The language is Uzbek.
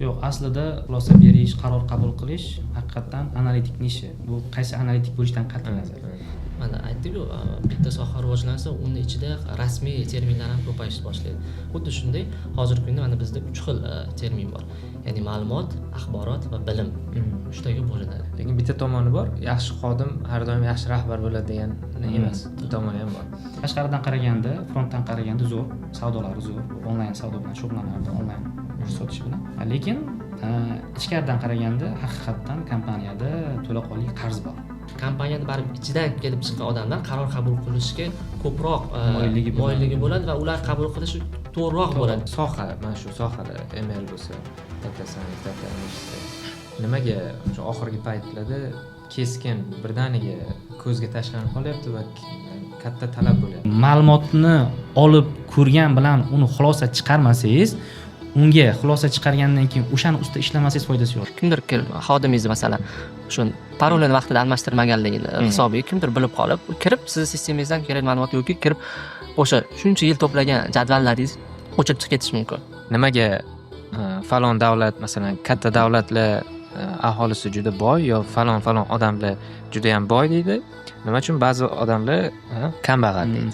Yo'q, aslida xulosa berish, qaror qabul qilish haqiqatan analitikning ishi. Bu qaysi analitik bo'lishidan qat'iy nazar. Mana aytdik-ku, bitta soha rivojlansa, uni ichida rasmiy terminlar ham ko'payishni boshlaydi. Xuddi shunday hozirgi kunda mana bizda 3 xil termin bor. Ya'ni ma'lumot, axborot va bilim. 3 taga bo'linadi. Lekin bitta tomoni bor, yaxshi xodim har doim yaxshi rahbar bo'ladi degan emas. Bu tomoni ham bor. Tashqaridan qaraganda, frontdan qaraganda zo'r, savdolari zo'r, onlayn savdo bilan shug'ullanardi, onlayn sotish bilan. Lekin ichkaridan qaraganda haqiqatan kompaniyada to'laqonli qarz bor. Kompaniyani barib ichidan kelib chiqqan odamlar qaror qabul qilishga ko'proq moyilligi bo'ladi va ular qabul qilishi to'g'riroq bo'ladi. Soha, mana shu sohada ML bo'lsa, data science, data analysis nimaga o'sha oxirgi paytlarda keskin birdaniga ko'zga tashlanib qolyapti va katta talab bo'lyapti. Ma'lumotni olib ko'rgan bilan uni xulosa chiqarmasangiz, unga xulosa chiqargandan keyin o'shani ustida ishlamasangiz foydasi yo'q. Kimdir xodimingiz masalan shu parolini vaqtida almashtirmaganligini hisobiga kimdir bilib qolib, kirib sizni sistemangizdan kerak ma'lumot yo'qki, kirib o'sha shuncha yil to'plagan jadvallaringiz o'chirib chiqib ketishi mumkin. Nimaga falon davlat, masalan, katta davlatlar aholisi juda boy yo falon odamlar juda ham boy deydi? Nima uchun ba'zi odamlar kambag'al deydi?